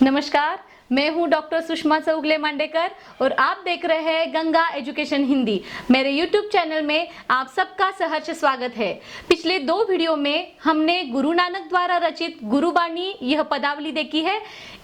नमस्कार, मैं हूं डॉक्टर सुषमा चौगले मांडेकर और आप देख रहे हैं गंगा एजुकेशन हिंदी। मेरे YouTube चैनल में आप सबका सहर्ष स्वागत है। पिछले 2 वीडियो में हमने गुरु नानक द्वारा रचित गुरुबाणी यह पदावली देखी है।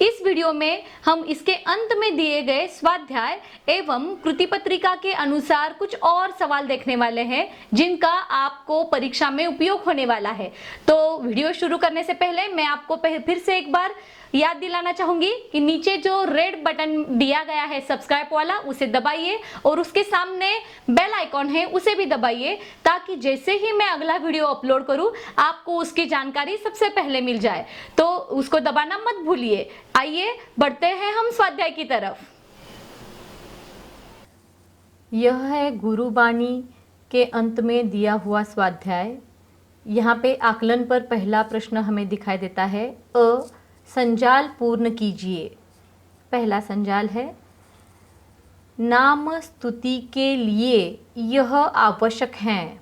इस वीडियो में हम इसके अंत में दिए गए स्वाध्याय एवं कृति पत्रिका के अनुसार कुछ और सवाल देखने वाले हैं जिनका आपको परीक्षा में उपयोग होने वाला है। तो वीडियो शुरू करने से पहले मैं आपको फिर से एक बार याद दिलाना चाहूंगी कि नीचे जो रेड बटन दिया गया है सब्सक्राइब वाला, उसे दबाइए और उसके सामने बेल आइकॉन है उसे भी दबाइए, ताकि जैसे ही मैं अगला वीडियो अपलोड करूं आपको उसकी जानकारी सबसे पहले मिल जाए। तो उसको दबाना मत भूलिए। आइए बढ़ते हैं हम स्वाध्याय की तरफ। यह है गुरुबाणी के अंत में दिया हुआ स्वाध्याय। यहाँ पे आकलन पर पहला प्रश्न हमें दिखाई देता है। संजाल पूर्ण कीजिए। पहला संजाल है, नाम स्तुति के लिए यह आवश्यक है।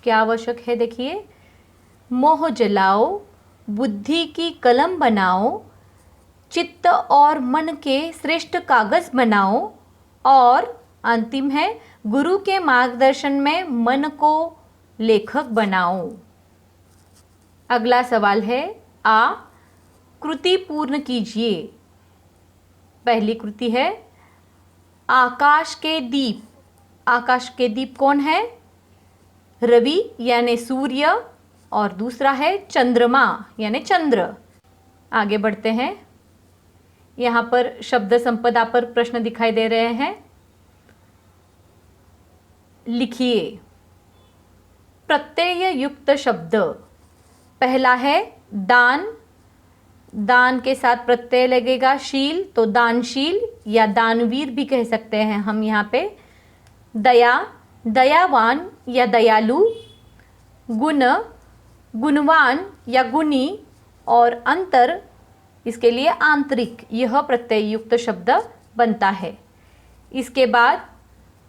क्या आवश्यक है? देखिए, मोह जलाओ, बुद्धि की कलम बनाओ, चित्त और मन के श्रेष्ठ कागज बनाओ, और अंतिम है, गुरु के मार्गदर्शन में मन को लेखक बनाओ। अगला सवाल है, कृति पूर्ण कीजिए। पहली कृति है, आकाश के दीप। आकाश के दीप कौन है? रवि यानी सूर्य, और दूसरा है चंद्रमा यानी चंद्र। आगे बढ़ते हैं। यहाँ पर शब्द संपदा पर प्रश्न दिखाई दे रहे हैं। लिखिए प्रत्यय युक्त शब्द। पहला है दान। दान के साथ प्रत्यय लगेगा शील, तो दानशील या दानवीर भी कह सकते हैं हम यहाँ पे। दया, दयावान या दयालु। गुण, गुणवान या गुणी, और अंतर, इसके लिए आंतरिक, यह प्रत्यय युक्त शब्द बनता है। इसके बाद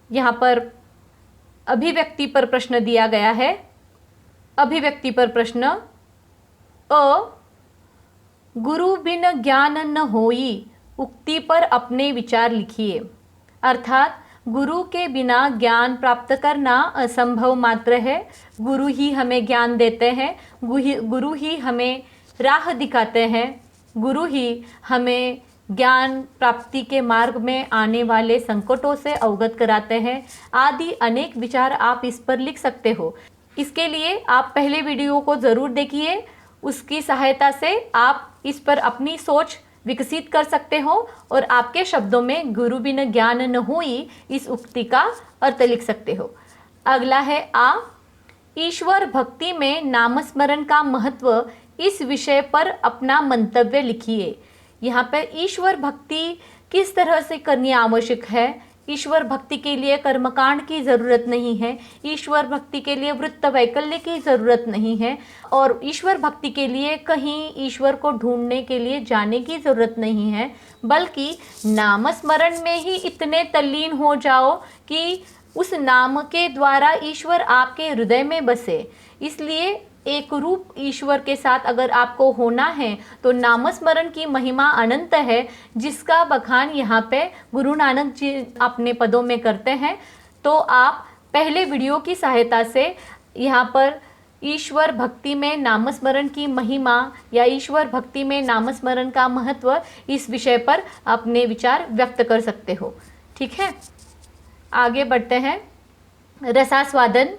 यहाँ पर अभिव्यक्ति पर प्रश्न दिया गया है। अभिव्यक्ति पर प्रश्न, गुरु बिन ज्ञान न होई उक्ति पर अपने विचार लिखिए। अर्थात गुरु के बिना ज्ञान प्राप्त करना असंभव मात्र है। गुरु ही हमें ज्ञान देते हैं, गुरु ही हमें राह दिखाते हैं, गुरु ही हमें ज्ञान प्राप्ति के मार्ग में आने वाले संकटों से अवगत कराते हैं। आदि अनेक विचार आप इस पर लिख सकते हो। इसके लिए आप पहले वीडियो को ज़रूर देखिए। उसकी सहायता से आप इस पर अपनी सोच विकसित कर सकते हो और आपके शब्दों में गुरु बिन ज्ञान न होई इस उक्ति का अर्थ लिख सकते हो। अगला है ईश्वर भक्ति में नामस्मरण का महत्व, इस विषय पर अपना मंतव्य लिखिए। यहाँ पर ईश्वर भक्ति किस तरह से करनी आवश्यक है। ईश्वर भक्ति के लिए कर्मकांड की ज़रूरत नहीं है, ईश्वर भक्ति के लिए वृत्त वैकल्य की ज़रूरत नहीं है, और ईश्वर भक्ति के लिए कहीं ईश्वर को ढूंढने के लिए जाने की ज़रूरत नहीं है, बल्कि नामस्मरण में ही इतने तल्लीन हो जाओ कि उस नाम के द्वारा ईश्वर आपके हृदय में बसे। इसलिए एक रूप ईश्वर के साथ अगर आपको होना है तो नामस्मरण की महिमा अनंत है, जिसका बखान यहाँ पे गुरु नानक जी अपने पदों में करते हैं। तो आप पहले वीडियो की सहायता से यहाँ पर ईश्वर भक्ति में नामस्मरण की महिमा या ईश्वर भक्ति में नामस्मरण का महत्व, इस विषय पर अपने विचार व्यक्त कर सकते हो। ठीक है, आगे बढ़ते हैं। रसास्वादन।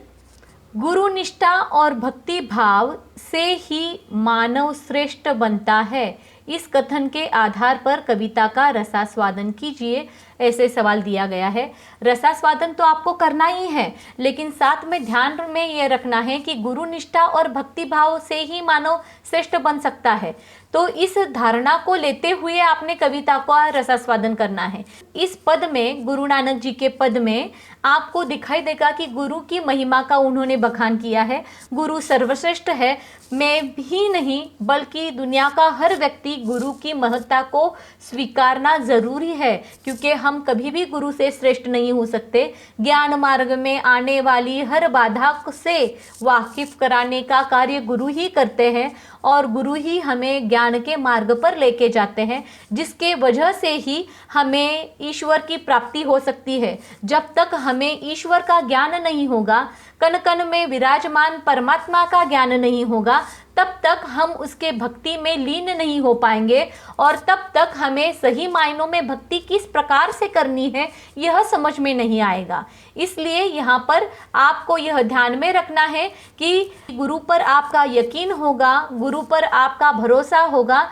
गुरु निष्ठा और भक्ति भाव से ही मानव श्रेष्ठ बनता है। इस कथन के आधार पर कविता का रसास्वादन कीजिए, ऐसे सवाल दिया गया है। रसास्वादन तो आपको करना ही है, लेकिन साथ में ध्यान में यह रखना है कि गुरु निष्ठा और भक्ति भाव से ही मानव श्रेष्ठ बन सकता है। तो इस धारणा को लेते हुए आपने कविता का रसास्वादन करना है। इस पद में, गुरु नानक जी के पद में आपको दिखाई देगा कि गुरु की महिमा का उन्होंने बखान किया है। गुरु सर्वश्रेष्ठ है। मैं ही नहीं बल्कि दुनिया का हर व्यक्ति गुरु की महत्ता को स्वीकारना जरूरी है, क्योंकि हम कभी भी गुरु से श्रेष्ठ नहीं हो सकते। ज्ञान मार्ग में आने वाली हर बाधा से वाकिफ कराने का कार्य गुरु ही करते हैं, और गुरु ही हमें ज्ञान के मार्ग पर लेके जाते हैं, जिसके वजह से ही हमें ईश्वर की प्राप्ति हो सकती है। जब तक हमें ईश्वर का ज्ञान नहीं होगा, कण कण में विराजमान परमात्मा का ज्ञान नहीं होगा, तब तक हम उसके भक्ति में लीन नहीं हो पाएंगे और तब तक हमें सही मायनों में भक्ति किस प्रकार से करनी है यह समझ में नहीं आएगा। इसलिए यहाँ पर आपको यह ध्यान में रखना है कि गुरु पर आपका यकीन होगा, गुरु पर आपका भरोसा होगा,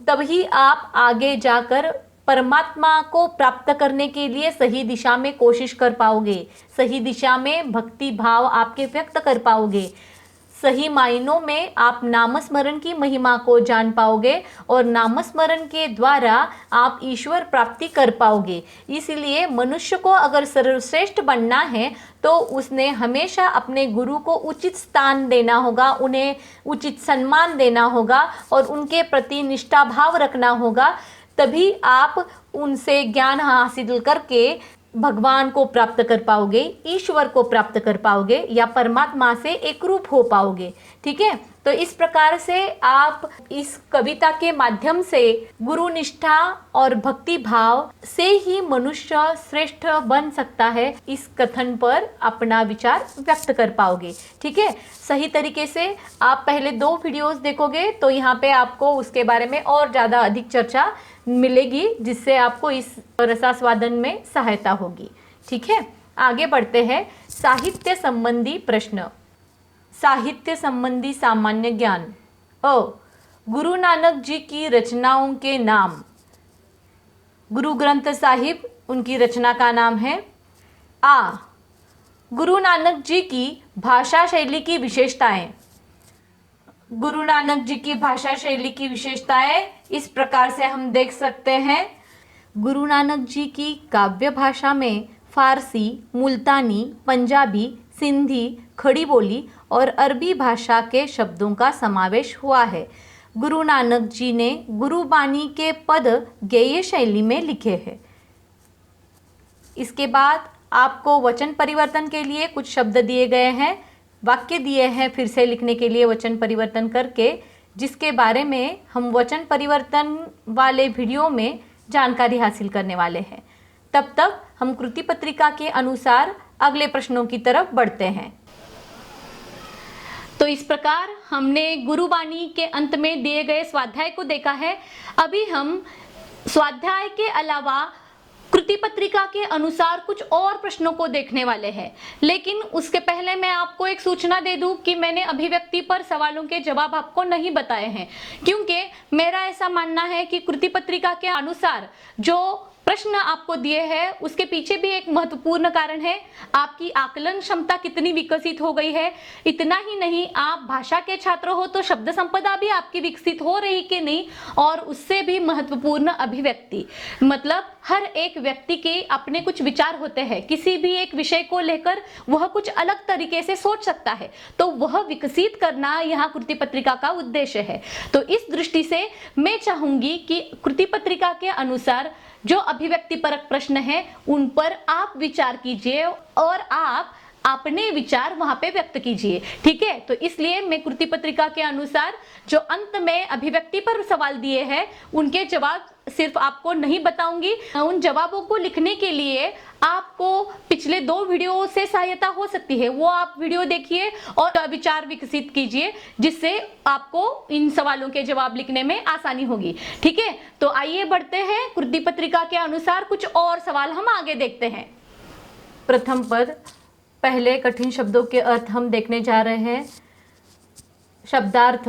तभी आप आगे जाकर परमात्मा को प्राप्त करने के लिए सही दिशा में कोशिश कर पाओगे, सही दिशा में भक्ति भाव आपके व्यक्त कर पाओगे, सही मायनों में आप नामस्मरण की महिमा को जान पाओगे और नामस्मरण के द्वारा आप ईश्वर प्राप्ति कर पाओगे। इसलिए मनुष्य को अगर सर्वश्रेष्ठ बनना है तो उसने हमेशा अपने गुरु को उचित स्थान देना होगा, उन्हें उचित सम्मान देना होगा और उनके प्रति निष्ठा भाव रखना होगा। तभी आप उनसे ज्ञान हासिल करके भगवान को प्राप्त कर पाओगे, ईश्वर को प्राप्त कर पाओगे या परमात्मा से एकरूप हो पाओगे। ठीक है, तो इस प्रकार से आप इस कविता के माध्यम से गुरु निष्ठा और भक्ति भाव से ही मनुष्य श्रेष्ठ बन सकता है, इस कथन पर अपना विचार व्यक्त कर पाओगे। ठीक है, सही तरीके से आप पहले 2 वीडियोस देखोगे तो यहाँ पे आपको उसके बारे में और ज़्यादा अधिक चर्चा मिलेगी, जिससे आपको इस रसास्वादन में सहायता होगी। ठीक है, आगे बढ़ते हैं। साहित्य संबंधी प्रश्न। साहित्य संबंधी सामान्य ज्ञान। गुरु नानक जी की रचनाओं के नाम। गुरु ग्रंथ साहिब उनकी रचना का नाम है। गुरु नानक जी की भाषा शैली की विशेषताएं। गुरु नानक जी की भाषा शैली की विशेषताएं इस प्रकार से हम देख सकते हैं। गुरु नानक जी की काव्य भाषा में फारसी, मुल्तानी, पंजाबी, सिंधी, खड़ी बोली और अरबी भाषा के शब्दों का समावेश हुआ है। गुरु नानक जी ने गुरुबानी के पद गेय शैली में लिखे हैं। इसके बाद आपको वचन परिवर्तन के लिए कुछ शब्द दिए गए हैं, वाक्य दिए हैं फिर से लिखने के लिए वचन परिवर्तन करके, जिसके बारे में हम वचन परिवर्तन वाले वीडियो में जानकारी हासिल करने वाले हैं। तब तक हम कृति पत्रिका के अनुसार अगले प्रश्नों की तरफ बढ़ते हैं। तो इस प्रकार हमने गुरुबानी के अंत में दिए गए स्वाध्याय को देखा है। अभी हम स्वाध्याय के अलावा कृति पत्रिका के अनुसार कुछ और प्रश्नों को देखने वाले हैं, लेकिन उसके पहले मैं आपको एक सूचना दे दूं कि मैंने अभिव्यक्ति पर सवालों के जवाब आपको नहीं बताए हैं, क्योंकि मेरा ऐसा मानना है कि कृति पत्रिका के अनुसार जो प्रश्न आपको दिए हैं उसके पीछे भी एक महत्वपूर्ण कारण है, आपकी आकलन क्षमता कितनी विकसित हो गई है। इतना ही नहीं, आप भाषा के छात्र हो तो शब्द संपदा भी आपकी विकसित हो रही कि नहीं, और उससे भी महत्वपूर्ण अभिव्यक्ति। मतलब हर एक व्यक्ति के अपने कुछ विचार होते हैं, किसी भी एक विषय को लेकर वह कुछ अलग तरीके से सोच सकता है, तो वह विकसित करना यहाँ कृति पत्रिका का उद्देश्य है। तो इस दृष्टि से मैं चाहूंगी कि कृति पत्रिका के अनुसार जो अभिव्यक्ति परक प्रश्न है उन पर आप विचार कीजिए और आप अपने विचार वहां पे व्यक्त कीजिए। ठीक है, तो इसलिए मैं कृति पत्रिका के अनुसार जो अंत में अभिव्यक्ति पर सवाल दिए हैं उनके जवाब सिर्फ आपको नहीं बताऊंगी। उन जवाबों को लिखने के लिए आपको पिछले 2 वीडियो से सहायता हो सकती है, वो आप वीडियो देखिए और विचार विकसित कीजिए, जिससे आपको इन सवालों के जवाब लिखने में आसानी होगी। ठीक है, तो आइए बढ़ते हैं। कृति पत्रिका के अनुसार कुछ और सवाल हम आगे देखते हैं। प्रथम पद, पहले कठिन शब्दों के अर्थ हम देखने जा रहे हैं। शब्दार्थ: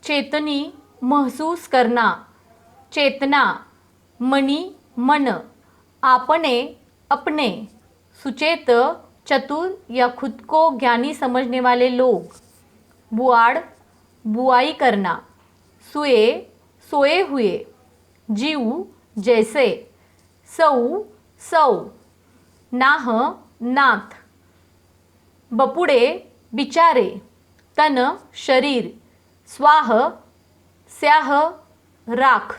चेतनी, महसूस करना, चेतना, मणि, मन, आपने, अपने, सुचेत, चतुर या खुद को ज्ञानी समझने वाले लोग, बुआड़, बुआई करना, सुए, सोए हुए, जीव, जैसे, सऊ, सौ, नाह, नाथ, बपुड़े, बिचारे, तन, शरीर, स्वाह, स्याह, राख,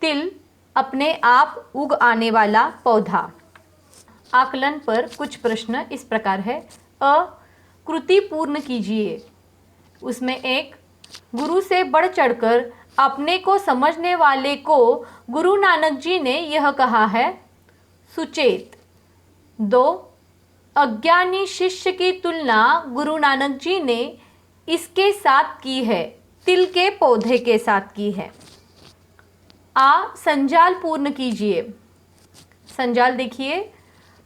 तिल, अपने आप उग आने वाला पौधा। आकलन पर कुछ प्रश्न इस प्रकार है। कृति पूर्ण कीजिए। उसमें एक गुरु से बढ़ चढ़कर अपने को समझने वाले को गुरु नानक जी ने यह कहा है सुचेत। 2, अज्ञानी शिष्य की तुलना गुरु नानक जी ने इसके साथ की है, तिल के पौधे के साथ की है। संजाल पूर्ण कीजिए। संजाल देखिए,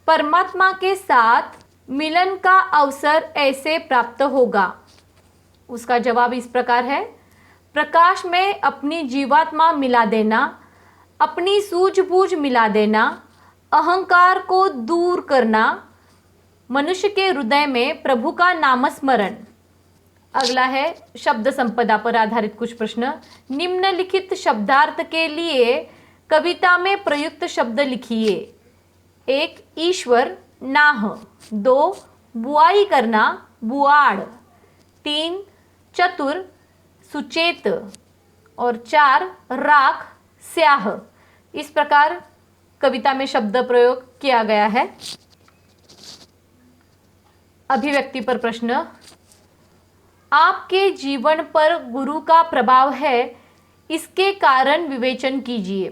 परमात्मा के साथ मिलन का अवसर ऐसे प्राप्त होगा। उसका जवाब इस प्रकार है, प्रकाश में अपनी जीवात्मा मिला देना, अपनी सूझबूझ मिला देना, अहंकार को दूर करना, मनुष्य के हृदय में प्रभु का नामस्मरण। अगला है शब्द संपदा पर आधारित कुछ प्रश्न। निम्नलिखित शब्दार्थ के लिए कविता में प्रयुक्त शब्द लिखिए। 1, ईश्वर, नाह। 2, बुआई करना, बुआड़। 3, चतुर, सुचेत। और 4, राख, स्याह। इस प्रकार कविता में शब्द प्रयोग किया गया है। अभिव्यक्ति पर प्रश्न, आपके जीवन पर गुरु का प्रभाव है, इसके कारण विवेचन कीजिए।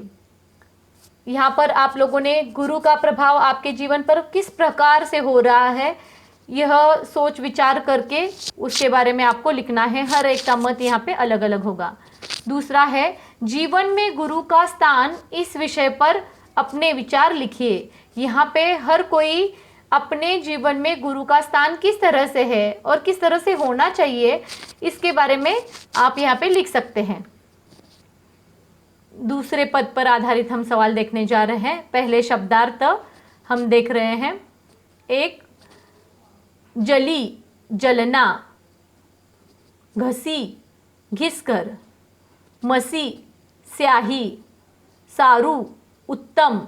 यहाँ पर आप लोगों ने गुरु का प्रभाव आपके जीवन पर किस प्रकार से हो रहा है, यह सोच विचार करके उसके बारे में आपको लिखना है। हर एक का मत यहाँ पे अलग अलग होगा। दूसरा है, जीवन में गुरु का स्थान, इस विषय पर अपने विचार लिखिए। यहाँ पे हर कोई अपने जीवन में गुरु का स्थान किस तरह से है और किस तरह से होना चाहिए, इसके बारे में आप यहाँ पे लिख सकते हैं। दूसरे पद पर आधारित हम सवाल देखने जा रहे हैं। पहले शब्दार्थ हम देख रहे हैं। 1, जली, जलना, घसी, घिसकर, मसी, स्याही, सारू, उत्तम,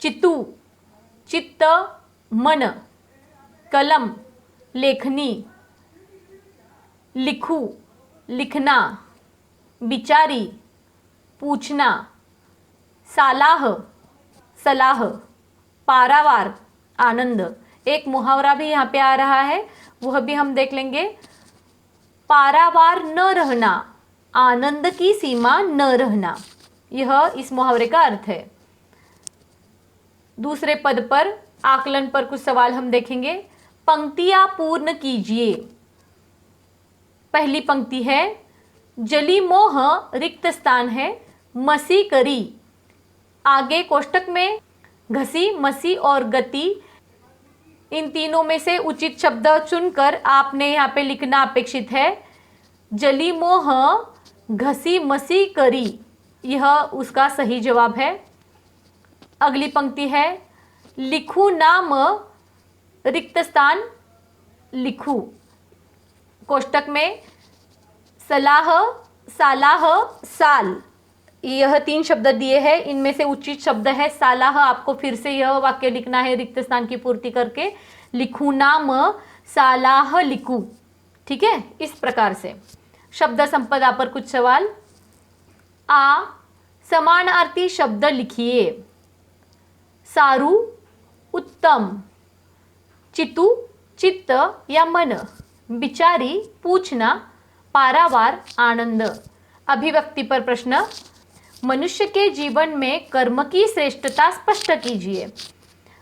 चितू, चित्त, मन, कलम, लेखनी, लिखू, लिखना, बिचारी, पूछना, सालाह, सलाह, पारावार, आनंद। एक मुहावरा भी यहाँ पे आ रहा है, वह भी हम देख लेंगे। पारावार न रहना, आनंद की सीमा न रहना, यह इस मुहावरे का अर्थ है। दूसरे पद पर आकलन पर कुछ सवाल हम देखेंगे। पंक्तियां पूर्ण कीजिए। पहली पंक्ति है, जली मोह रिक्त स्थान है, मसी करी। आगे कोष्टक में घसी, मसी और गति, इन तीनों में से उचित शब्द चुनकर आपने यहाँ पे लिखना अपेक्षित है। जली मोह घसी मसी करी, यह उसका सही जवाब है। अगली पंक्ति है, लिखू नाम रिक्त स्थान लिखू। कोष्टक में सलाह, सालाह, साल, यह 3 शब्द दिए हैं। इनमें से उचित शब्द है सालाह। आपको फिर से यह वाक्य लिखना है रिक्त स्थान की पूर्ति करके, लिखू नाम सालाह लिखू। ठीक है, इस प्रकार से। शब्द संपदा पर कुछ सवाल। समानार्थी शब्द लिखिए। सारू, उत्तम, चितू, चित्त या मन, बिचारी, पूछना, पारावार, आनंद। अभिव्यक्ति पर प्रश्न, मनुष्य के जीवन में कर्म की श्रेष्ठता स्पष्ट कीजिए।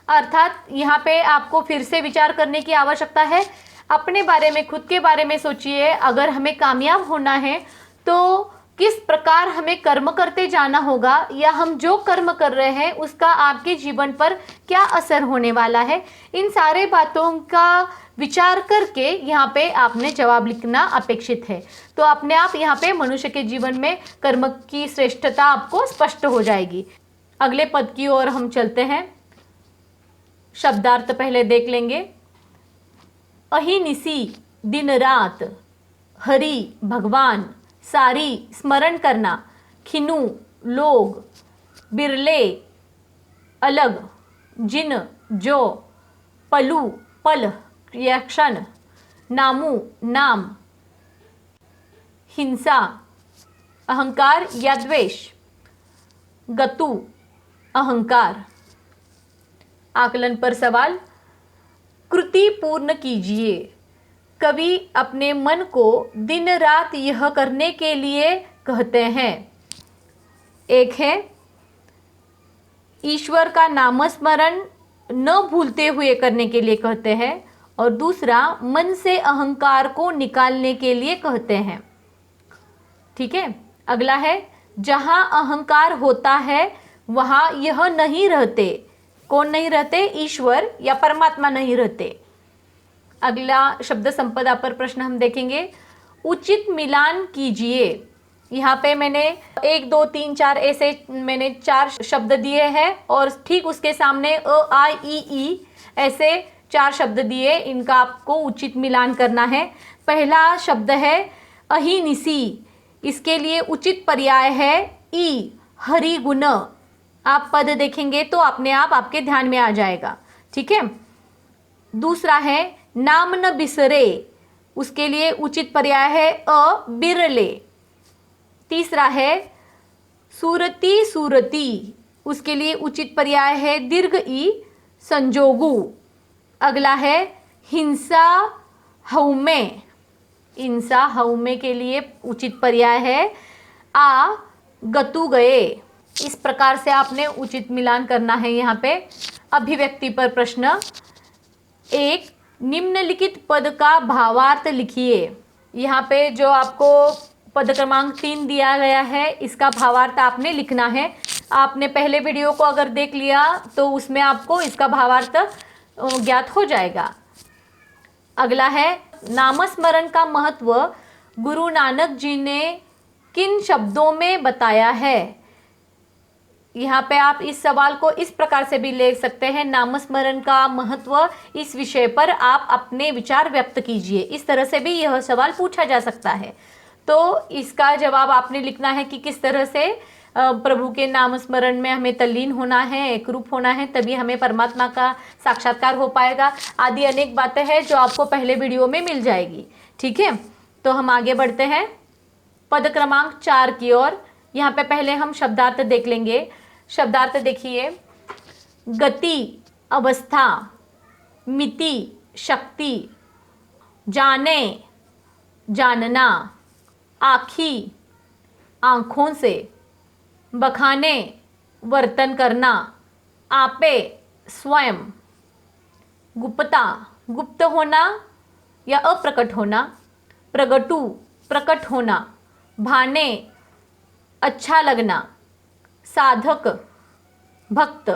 अर्थात यहाँ पे आपको फिर से विचार करने की आवश्यकता है। अपने बारे में, खुद के बारे में सोचिए। अगर हमें कामयाब होना है तो किस प्रकार हमें कर्म करते जाना होगा, या हम जो कर्म कर रहे हैं उसका आपके जीवन पर क्या असर होने वाला है, इन सारे बातों का विचार करके यहाँ पे आपने जवाब लिखना अपेक्षित है। तो अपने आप यहाँ पे मनुष्य के जीवन में कर्म की श्रेष्ठता आपको स्पष्ट हो जाएगी। अगले पद की ओर हम चलते हैं। शब्दार्थ पहले देख लेंगे। अहिनिसी, दिन रात, हरि, भगवान, सारी, स्मरण करना, खिनु, लोग, बिरले, अलग, जिन, जो, पलू, पल या क्षण, नामू, नाम, हिंसा, अहंकार या द्वेष, गतु, अहंकार। आकलन पर सवाल। कृति पूर्ण कीजिए। कवि अपने मन को दिन रात यह करने के लिए कहते हैं। एक है ईश्वर का नामस्मरण न भूलते हुए करने के लिए कहते हैं, और दूसरा मन से अहंकार को निकालने के लिए कहते हैं। ठीक है, अगला है जहाँ अहंकार होता है वहाँ यह नहीं रहते। कौन नहीं रहते? ईश्वर या परमात्मा नहीं रहते। अगला शब्द संपदा पर प्रश्न हम देखेंगे। उचित मिलान कीजिए। यहाँ पे मैंने 1 2 3 4 ऐसे मैंने 4 शब्द दिए हैं और ठीक उसके सामने अ आ इ ई ऐसे 4 शब्द दिए, इनका आपको उचित मिलान करना है। पहला शब्द है अहिनिसी, इसके लिए उचित पर्याय है ई हरि गुण। आप पद देखेंगे तो अपने आप आपके ध्यान में आ जाएगा। ठीक है, दूसरा है नाम न बिसरे, उसके लिए उचित पर्याय है अ बिरले। तीसरा है सूरती सूरती, उसके लिए उचित पर्याय है दीर्घ ई संजोगु। अगला है हिंसा हौमे, हिंसा हौमे के लिए उचित पर्याय है आ गतु गए। इस प्रकार से आपने उचित मिलान करना है। यहाँ पे अभिव्यक्ति पर प्रश्न। एक, निम्नलिखित पद का भावार्थ लिखिए। यहाँ पे जो आपको पद क्रमांक 3 दिया गया है, इसका भावार्थ आपने लिखना है। आपने पहले वीडियो को अगर देख लिया तो उसमें आपको इसका भावार्थ ज्ञात हो जाएगा। अगला है नामस्मरण का महत्व गुरु नानक जी ने किन शब्दों में बताया है। यहाँ पे आप इस सवाल को इस प्रकार से भी ले सकते हैं, नामस्मरण का महत्व, इस विषय पर आप अपने विचार व्यक्त कीजिए। इस तरह से भी यह सवाल पूछा जा सकता है। तो इसका जवाब आपने लिखना है कि किस तरह से प्रभु के नाम स्मरण में हमें तल्लीन होना है, एकरूप होना है, तभी हमें परमात्मा का साक्षात्कार हो पाएगा। आदि अनेक बातें हैं जो आपको पहले वीडियो में मिल जाएगी। ठीक है, तो हम आगे बढ़ते हैं पद क्रमांक 4 की ओर। यहाँ पे पहले हम शब्दार्थ देख लेंगे। शब्दार्थ देखिए, गति अवस्था, मिति शक्ति, जाने जानना, आँखी आँखों से, बखाने वर्तन करना, आपे स्वयं, गुप्ता गुप्त होना या अप्रकट होना, प्रगटु प्रकट होना, भाने अच्छा लगना, साधक भक्त,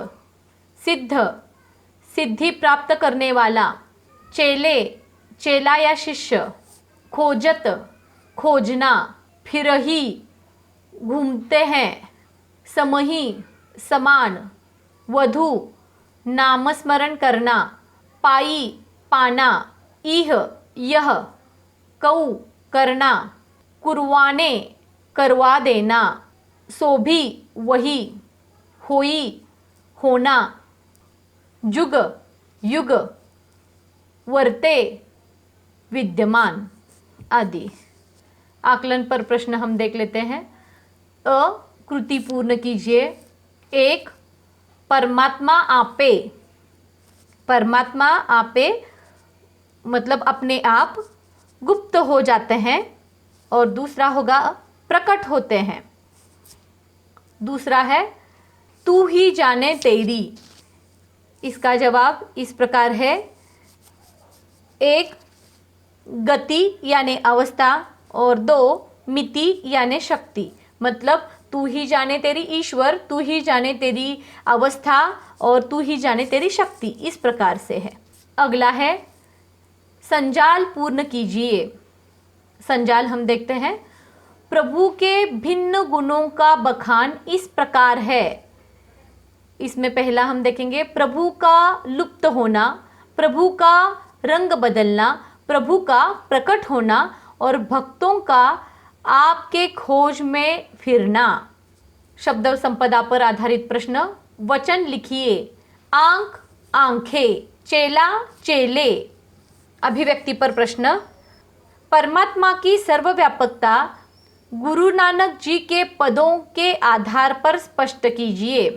सिद्ध सिद्धि प्राप्त करने वाला, चेले चेला या शिष्य, खोजत खोजना, फिरही घूमते हैं, समही समान, वधु नामस्मरण करना, पाई पाना, इह यह, कऊ करना, कुर्वाने करवा देना, सोभी वही, होई होना, जुग युग, वर्ते विद्यमान आदि। आकलन पर प्रश्न हम देख लेते हैं। अ कृति पूर्ण कीजिए। 1, परमात्मा आपे, परमात्मा आपे मतलब अपने आप गुप्त हो जाते हैं, और दूसरा होगा प्रकट होते हैं। दूसरा है तू ही जाने तेरी, इसका जवाब इस प्रकार है। 1, गति यानी अवस्था, और 2, मिति यानी शक्ति। मतलब तू ही जाने तेरी ईश्वर, तू ही जाने तेरी अवस्था, और तू ही जाने तेरी शक्ति, इस प्रकार से है। अगला है संजाल पूर्ण कीजिए। संजाल हम देखते हैं। प्रभु के भिन्न गुणों का बखान इस प्रकार है। इसमें पहला हम देखेंगे प्रभु का लुप्त होना, प्रभु का रंग बदलना, प्रभु का प्रकट होना, और भक्तों का आपके खोज में फिरना। शब्द संपदा पर आधारित प्रश्न। वचन लिखिए। आंख आंखें, चेला चेले। अभिव्यक्ति पर प्रश्न। परमात्मा की सर्वव्यापकता गुरु नानक जी के पदों के आधार पर स्पष्ट कीजिए।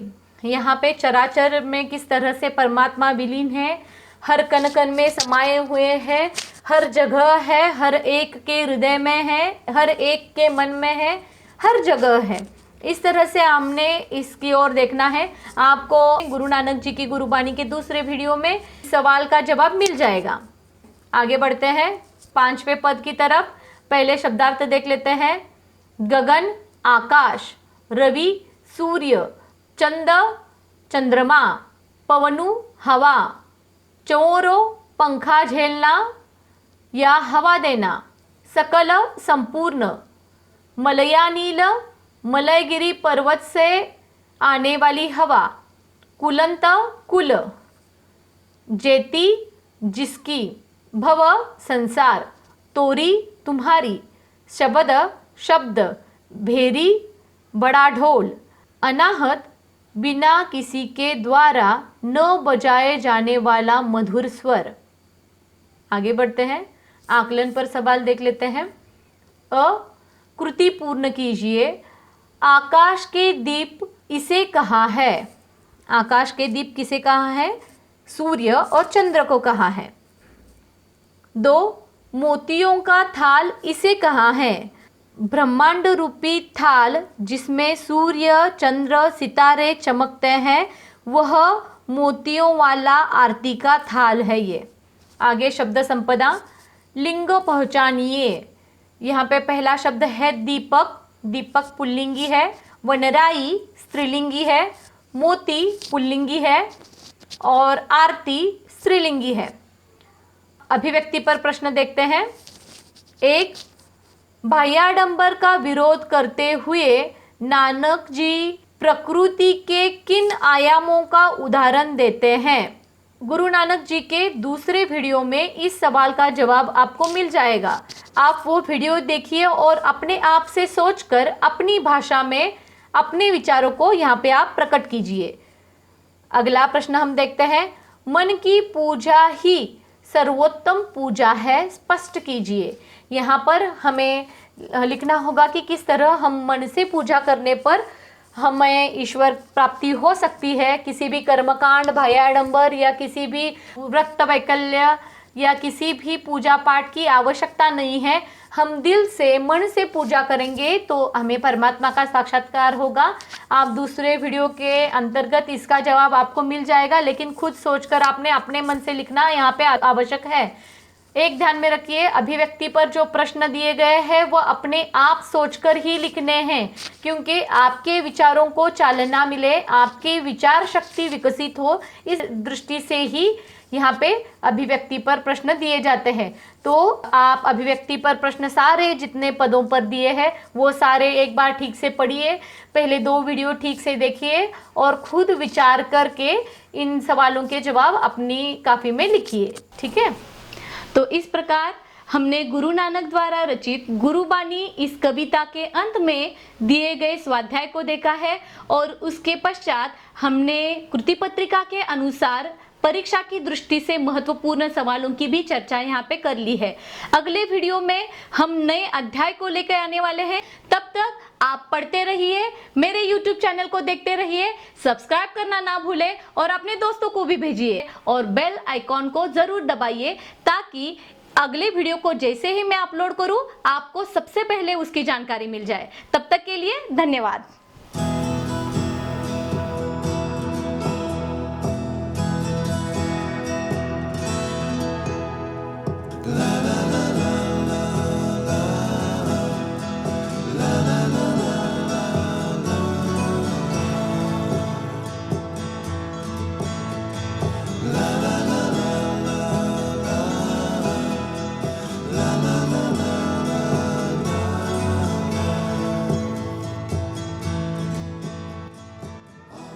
यहाँ पे चराचर में किस तरह से परमात्मा विलीन है, हर कण कण में समाये हुए हैं, हर जगह है, हर एक के हृदय में है, हर एक के मन में है, हर जगह है। इस तरह से हमने इसकी ओर देखना है। आपको गुरु नानक जी की गुरुबानी के दूसरे वीडियो में सवाल का जवाब मिल जाएगा। आगे बढ़ते हैं 5वें पद की तरफ। पहले शब्दार्थ देख लेते हैं। गगन आकाश, रवि सूर्य, चंद चंद्रमा, पवनु हवा, चोरो पंखा झेलना या हवा देना, सकल संपूर्ण, मलयानील मलयगिरी पर्वत से आने वाली हवा, कुलंत कुल, जेती जिसकी, भव संसार, तोरी तुम्हारी, शब्द शब्द, भेरी बड़ा ढोल, अनाहत बिना किसी के द्वारा न बजाए जाने वाला मधुर स्वर। आगे बढ़ते हैं। आकलन पर सवाल देख लेते हैं। अ कृति पूर्ण कीजिए। आकाश के दीप इसे कहा है। आकाश के दीप किसे कहा है? सूर्य और चंद्र को कहा है। 2 मोतियों का थाल इसे कहा है। ब्रह्मांड रूपी थाल जिसमें सूर्य चंद्र सितारे चमकते हैं, वह मोतियों वाला आरती का थाल है ये। आगे शब्द संपदा। लिंग पहचानिए। यहाँ पे पहला शब्द है दीपक। दीपक पुल्लिंगी है। वनराई स्त्रीलिंगी है। मोती पुल्लिंगी है और आरती स्त्रीलिंगी है। अभिव्यक्ति पर प्रश्न देखते हैं। 1 बाह्याडंबर का विरोध करते हुए नानक जी प्रकृति के किन आयामों का उदाहरण देते हैं? गुरु नानक जी के दूसरे वीडियो में इस सवाल का जवाब आपको मिल जाएगा। आप वो वीडियो देखिए और अपने आप से सोचकर अपनी भाषा में अपने विचारों को यहाँ पे आप प्रकट कीजिए। अगला प्रश्न हम देखते हैं। मन की पूजा ही सर्वोत्तम पूजा है, स्पष्ट कीजिए। यहाँ पर हमें लिखना होगा कि किस तरह हम मन से पूजा करने पर हमें ईश्वर प्राप्ति हो सकती है। किसी भी कर्मकांड, बाह्याडंबर या किसी भी व्रत वैकल्य या किसी भी पूजा पाठ की आवश्यकता नहीं है। हम दिल से मन से पूजा करेंगे तो हमें परमात्मा का साक्षात्कार होगा। आप दूसरे वीडियो के अंतर्गत इसका जवाब आपको मिल जाएगा, लेकिन खुद सोचकर आपने अपने मन से लिखना यहाँ पे आवश्यक है। एक ध्यान में रखिए, अभिव्यक्ति पर जो प्रश्न दिए गए हैं वो अपने आप सोचकर ही लिखने हैं, क्योंकि आपके विचारों को चालना मिले, आपकी विचार शक्ति विकसित हो, इस दृष्टि से ही यहाँ पे अभिव्यक्ति पर प्रश्न दिए जाते हैं। तो आप अभिव्यक्ति पर प्रश्न सारे जितने पदों पर दिए हैं वो सारे एक बार ठीक से पढ़िए, पहले 2 वीडियो ठीक से देखिए और खुद विचार करके इन सवालों के जवाब अपनी कापी में लिखिए। ठीक है। तो इस प्रकार हमने गुरु नानक द्वारा रचित गुरुबानी इस कविता के अंत में दिए गए स्वाध्याय को देखा है और उसके पश्चात हमने कृति पत्रिका के अनुसार परीक्षा की दृष्टि से महत्वपूर्ण सवालों की भी चर्चा यहाँ पे कर ली है। अगले वीडियो में हम नए अध्याय को लेकर आने वाले हैं। तब तक आप पढ़ते रहिए, मेरे YouTube चैनल को देखते रहिए, सब्सक्राइब करना ना भूलें और अपने दोस्तों को भी भेजिए और बेल आइकॉन को जरूर दबाइए ताकि अगले वीडियो को जैसे ही मैं अपलोड करूं आपको सबसे पहले उसकी जानकारी मिल जाए। तब तक के लिए धन्यवाद।